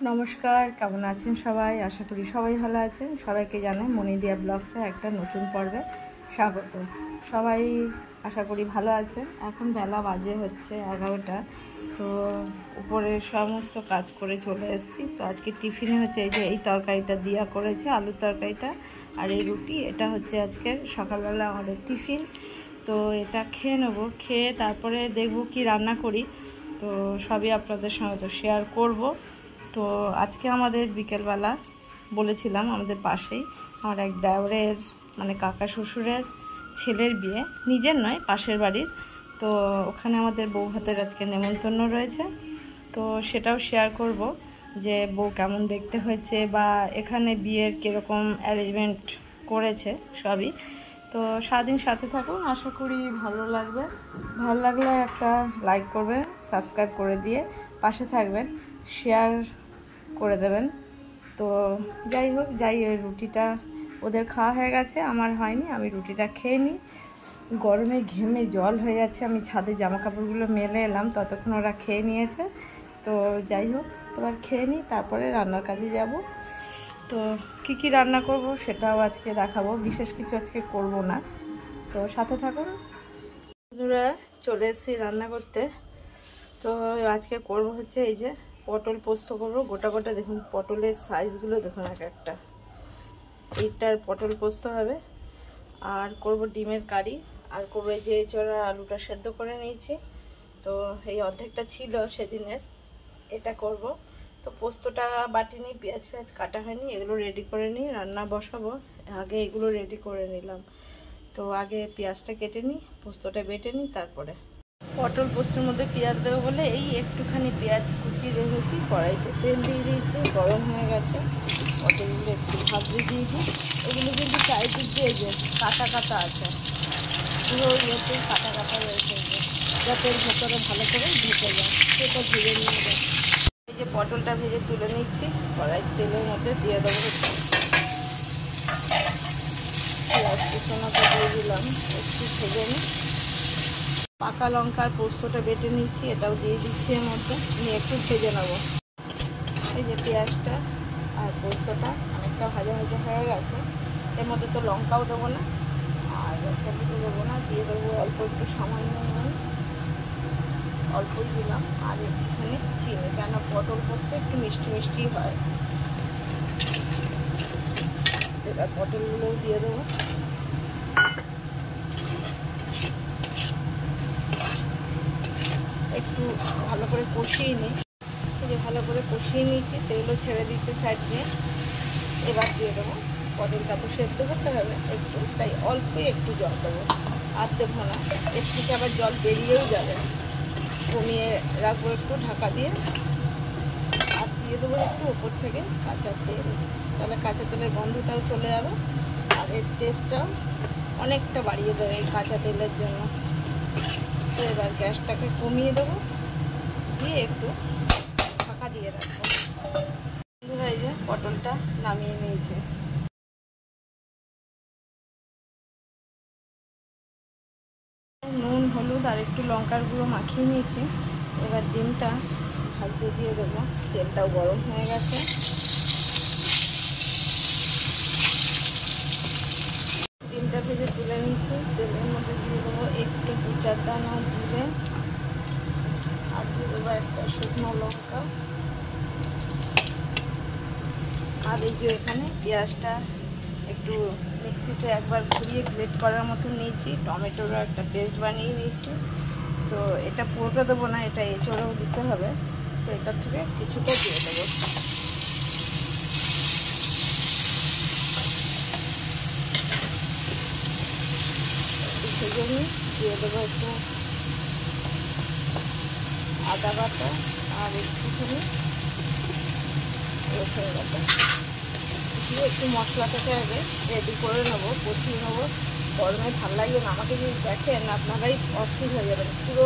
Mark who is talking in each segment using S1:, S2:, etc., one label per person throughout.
S1: নমস্কার, কেমন আছেন সবাই? আশা করি সবাই ভালো আছেন। সবাইকে জানাই মনিদিয়া ব্লগসে একটা নতুন পর্বে স্বাগত। সবাই আশা করি ভালো আছেন। এখন বেলা বাজে হচ্ছে 11টা। তো উপরে সমস্ত কাজ করে চলে এসেছি। তো আজকে টিফিনে হচ্ছে এই যে এই তরকারিটা দিয়া করেছে, আলুর তরকারিটা আর এই রুটি। এটা হচ্ছে আজকের সকালবেলা আমাদের টিফিন। তো এটা খেয়ে নেবো, খেয়ে তারপরে দেখব কি রান্না করি। তো সবই আপনাদের সঙ্গে তো শেয়ার করব। তো আজকে আমাদের বিকেলবেলা বলেছিলাম আমাদের পাশেই আমার এক দেওরের মানে কাকা শ্বশুরের ছেলের বিয়ে, নিজের নয় পাশের বাড়ির। তো ওখানে আমাদের বউ ভাতের আজকে নেমন্তন্ন রয়েছে। তো সেটাও শেয়ার করব যে বউ কেমন দেখতে হয়েছে বা এখানে বিয়ের কীরকম অ্যারেঞ্জমেন্ট করেছে সবই। তো সারাদিন সাথে থাকুন, আশা করি ভালো লাগবে। ভালো লাগলে একটা লাইক করবেন, সাবস্ক্রাইব করে দিয়ে পাশে থাকবেন, শেয়ার করে দেবেন। তো যাই হোক, ওই রুটিটা ওদের খাওয়া হয়ে গেছে, আমার হয়নি। আমি রুটিটা খেয়ে নিই। গরমে ঘেমে জল হয়ে যাচ্ছে। আমি ছাদে জামা কাপড়গুলো মেলে এলাম, ততক্ষণ ওরা খেয়ে নিয়েছে। তো যাই হোক, এবার খেয়ে নিই, তারপরে রান্নার কাজে যাব। তো কি রান্না করব সেটাও আজকে দেখাবো। বিশেষ কিছু আজকে করব না, তো সাথে থাকুন। বন্ধুরা, চলে এসেছি রান্না করতে। তো আজকে করব হচ্ছে এই যে পটল পোস্ত করবো। গোটা গোটা দেখুন পটলের সাইজগুলো দেখুন, এক একটা। এইটার পটল পোস্ত হবে। আর করব ডিমের কারি। আর করবো এই যে চড়া আলুটা সেদ্ধ করে নিয়েছি। তো এই অর্ধেকটা ছিল সেদিনের, এটা করব। তো পোস্তটা বাটিনি, পেঁয়াজ কাটা হয়নি, এগুলো রেডি করে নিই, রান্না বসাবো। আগে এগুলো রেডি করে নিলাম। তো আগে পেঁয়াজটা কেটে নিই, পোস্তটা বেটে নিই, তারপরে পটল পোস্তের মধ্যে পেঁয়াজ দেবো বলে এই একটুখানি পেঁয়াজ কুচি রেখেছি। কড়াইতে তেল দিয়ে দিয়েছি, গরম হয়ে গেছে। পটলগুলো একটু ভাজতে দিয়েছি। এগুলো কিন্তু চারিদিক দিয়ে যে কাটা কাটা আছে, পুরো ইয়েতে কাটা কাটা রয়েছে, যাতে ভেতরে ভালো করে ঢুকে যায়, সেটা ভেজে নিয়ে যায়। এই যে পটলটা ভেজে তুলে নিচ্ছি, কড়াই তেলের মধ্যে দিয়ে দেবো। পেঁয়াজ কুচোনাটা দিয়ে দিলাম, একটু ভেজে নিই। পাকা লঙ্কার পোস্তটা বেটে নিচ্ছি, এটাও দিয়ে দিচ্ছি এর মধ্যে, নিয়ে একটু ভেজে নেবো। এই যে পেঁয়াজটা আর পোস্তটা অনেকটা ভাজা ভাজা হয়ে গেছে। এর মধ্যে তো লঙ্কাও দেবো না আর সবজিতে দেবো না, দিয়ে দেবো অল্প একটু সামান্য নুন, অল্পই দিলাম। আর একটুখানি চিনি, কেন পটল পোস্ত একটু মিষ্টি মিষ্টি হয়। এবার পটলগুলোও দিয়ে দেবো। একটু ভালো করে কষিয়ে নিই। যে ভালো করে কষিয়ে নিয়েছি, তেলও ছেড়ে দিচ্ছে সাইড দিয়ে। এবার দিয়ে দেবো পটলটা, তো সেদ্ধ করতে হবে একটু, তাই অল্পই একটু জল দেবো, আর দেবো না। এর থেকে আবার জল বেরিয়েও যাবে, কমিয়ে রাখবো একটু ঢাকা দিয়ে। আর দিয়ে দেবো একটু ওপর থেকে কাঁচা তেল, তাহলে কাঁচা তেলের গন্ধটাও চলে যাবে আর এর টেস্টটাও অনেকটা বাড়িয়ে দেবে এই কাঁচা তেলের জন্য। তো এবার গ্যাসটাকে কমিয়ে দেবো, দিয়ে একটু ঢাকা দিয়ে রাখবো। এই যে পটলটা নামিয়ে নিয়েছি। নুন হলুদ আর একটু লঙ্কার গুঁড়ো মাখিয়ে নিয়েছি। এবার ডিমটা ভাজতে দিয়ে দেবো, তেলটাও গরম হয়ে গেছে। ডিমটা ভেজে তুলে নিয়েছি, তেলের মধ্যে দিয়ে দেবো একটু 2-4 দানা জিরে, আর দিয়ে দেবো একটা শুকনো লঙ্কা। আর এই যে এখানে পেঁয়াজটা একটু মিক্সিতে একবার ঘুরিয়ে গ্রেট করার মতো নিয়েছি, টমেটোরও একটা পেস্ট বানিয়ে নিয়েছি। তো এটা পুরোটা দেবো না, এটা এঁচড়েও দিতে হবে। তো এটার থেকে কিছুটা দিয়ে দেবো। ভেজে নিই, দিয়ে দেবো একটু আদা বাটা আর একটুখানি রসুন বাটা দিয়ে একটু মশলাটাকে আগে রেডি করে নেবো, কষিয়ে নেবো। গরমে ভালো লাগবে না, আমাকে যদি দেখেন আপনারাই অস্থির হয়ে যাবেন। পুরো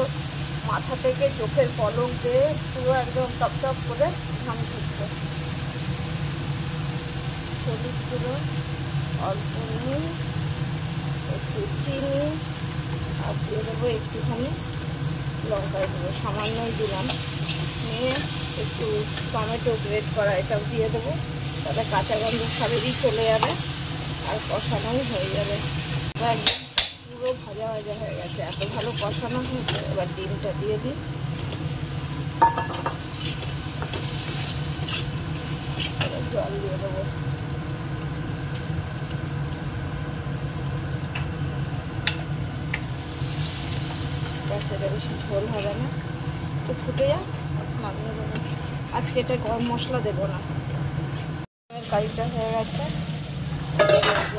S1: মাথা থেকে চোখের পলক দিয়ে পুরো একদম টপ করে ঘাম ছুটছে। হলুদ গুঁড়ো, অল্প নুন, একটু চিনি, আর দিয়ে দেবো একটুখানি লঙ্কা দেবো, সামান্যই দিলাম, নিয়ে একটু টমেটো গ্রেট করা এটাও দিয়ে দেবো, তাহলে কাঁচা গন্ধ সবেরই চলে যাবে আর কষানোও হয়ে যাবে। একদম পুরো ভাজা ভাজা হয়ে গেছে, এত ভালো কষানো হয়েছে। এবার ডিমটা দিয়ে দিই, জল দিয়ে দেবো। এটা বেশি ঝোল হবে না, একটু ফুটে যাক, নামিয়ে দেবো। আজকে এটা গরম মশলা দেবো না। কারিটা হয়ে গেছে,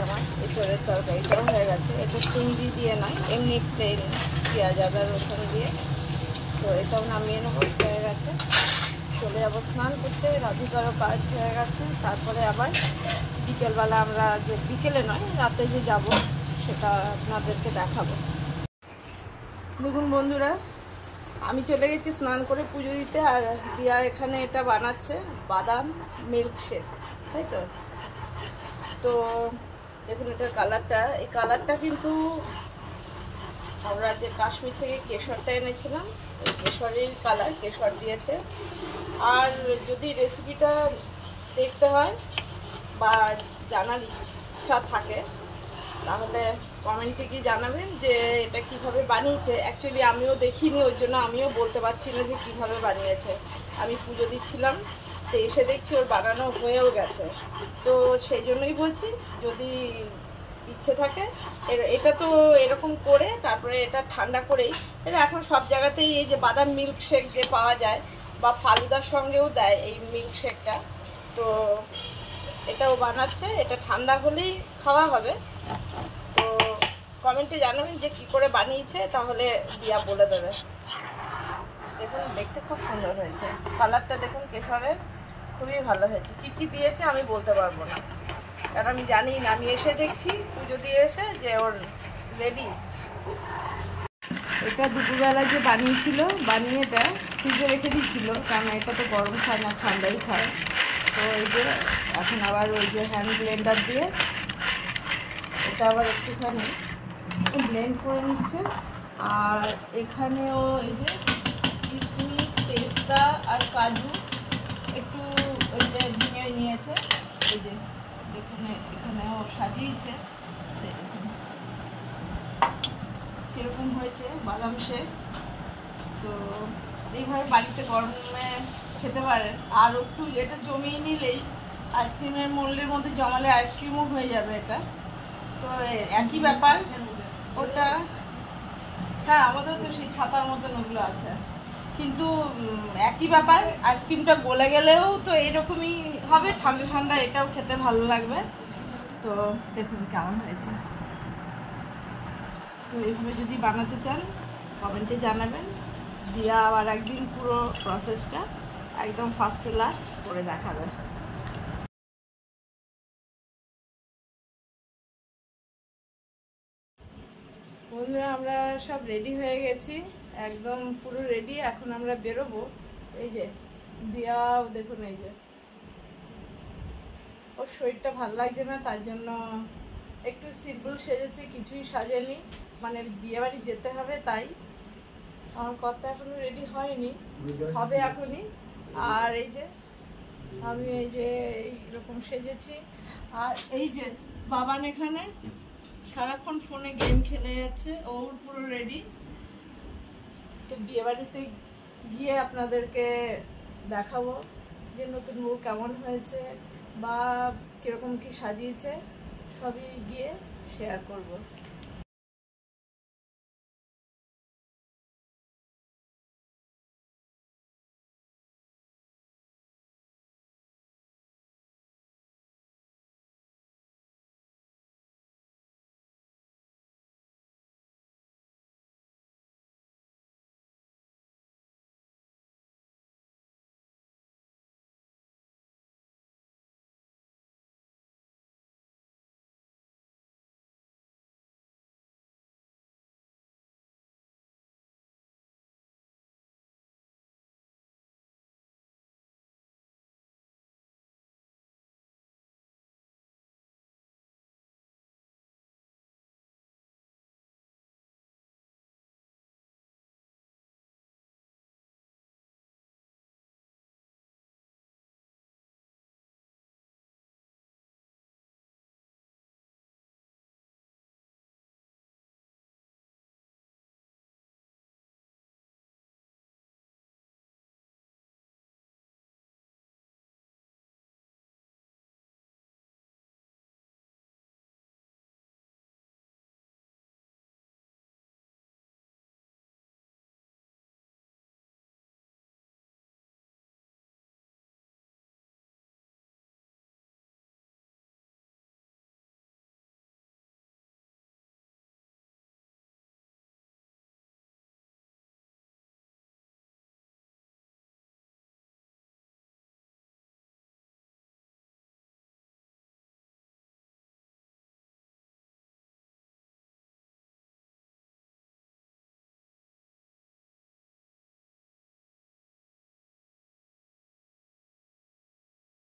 S1: আমার এঁচড়ের তরকারিটাও হয়ে গেছে। এটা চিংড়ি দিয়ে নয়, এমনি প্লেন পেঁয়াজ আদা রসুন দিয়ে। তো এটাও নামিয়ে নেবো, হয়ে গেছে। চলে যাবো স্নান করতে, রাধিকারও কাজ হয়ে গেছে। তারপরে আবার বিকেলবেলা আমরা, যে বিকেলে নয় রাতে যে যাব সেটা আপনাদেরকে দেখাবো। দেখুন বন্ধুরা, আমি চলে গেছি স্নান করে পুজো দিতে, আর দিয়া এখানে এটা বানাচ্ছে বাদাম মিল্ক শেক, তাই তো। তো দেখুন এটার কালারটা, এই কালারটা কিন্তু আমরা যে কাশ্মীর থেকে কেশরটা এনেছিলাম, ওই কেশরের কালার, কেশর দিয়েছে। আর যদি রেসিপিটা দেখতে হয় বা জানার ইচ্ছা থাকে তাহলে কমেন্টে গিয়ে জানাবেন যে এটা কিভাবে বানিয়েছে। অ্যাকচুয়ালি আমিও দেখিনি, ওই জন্য আমিও বলতে পারছি না যে কীভাবে বানিয়েছে। আমি পুজো দিচ্ছিলাম, তো এসে দেখছি ওর বানানো হয়েও গেছে। তো সেই জন্যই বলছি, যদি ইচ্ছে থাকে, এটা তো এরকম করে তারপরে এটা ঠান্ডা করেই, এটা এখন সব জায়গাতেই এই যে বাদাম মিল্ক শেক যে পাওয়া যায় বা ফালুদার সঙ্গেও দেয় এই মিল্ক শেকটা, তো এটাও বানাচ্ছে। এটা ঠান্ডা হলেই খাওয়া হবে। তো কমেন্টে জানাবেন যে কি করে বানিয়েছে, তাহলে দিয়া বলে দেবে। দেখুন দেখতে খুব সুন্দর হয়েছে, কালারটা দেখুন কেশরের, খুবই ভালো হয়েছে। কি কি দিয়েছে আমি বলতে পারবো না, কারণ আমি জানি না। আমি এসে দেখছি পুজো দিয়ে এসে যে ওর রেডি। এটা দুপুরবেলা যে বানিয়েছিল, বানিয়ে এটা ফ্রিজে রেখে দিচ্ছিল, কারণ এটা তো গরম খায় না, ঠান্ডাই খায়। তো এই যে এখন আবার ওই যে হ্যান্ড ব্লেন্ডার দিয়ে এটা আবার একটুখানি ব্লেন্ড করে নিচ্ছে। আর এখানেও এই যে কিশমিশ, পেস্তা আর কাজু একটু ওই যে ভেঙে নিয়েছে, এই যে দেখুন এখানেও সাজিয়েছে। দেখুন কীরকম হয়েছে বাদাম শেক। তো এইভাবে বাড়িতে গরমে খেতে পারেন। আর একটু এটা জমিয়ে নিলেই আইসক্রিমের মোল্ডের মধ্যে জমালে আইসক্রিমও হয়ে যাবে এটা। তো একই ব্যাপার ওটা। হ্যাঁ, আমাদেরও তো সেই ছাতার মতন ওগুলো আছে, কিন্তু একই ব্যাপার। আইসক্রিমটা গলে গেলেও তো এরকমই হবে, ঠান্ডা ঠান্ডা এটাও খেতে ভালো লাগবে। তো দেখুন কেমন হয়েছে। তো এইভাবে যদি বানাতে চান কমেন্টে জানাবেন। দিয়া আবার একদিন পুরো প্রসেসটা একদম ফার্স্ট টু লাস্ট করে দেখাবে। বন্ধুরা, আমরা সব রেডি হয়ে গেছি, একদম পুরো রেডি। এখন আমরা বেরোবো। এই যে দিয়াও দেখুন, এই যে ওর শরীরটা ভালো লাগছে না, তার জন্য একটু সিম্পল সেজেছে, কিছুই সাজেনি, মানে বিয়েবাড়ি যেতে হবে তাই। আমার কথা এখনো রেডি হয়নি, হবে এখনই। আর এই যে আমি এই যে এইরকম সেজেছি। আর এই যে বাবান এখানে সারাক্ষণ ফোনে গেম খেলে যাচ্ছে, ওর পুরো রেডি। তো বিয়েবাড়িতে গিয়ে আপনাদেরকে দেখাবো যে নতুন বউ কেমন হয়েছে বা কীরকম কি সাজিয়েছে, সবই গিয়ে শেয়ার করব।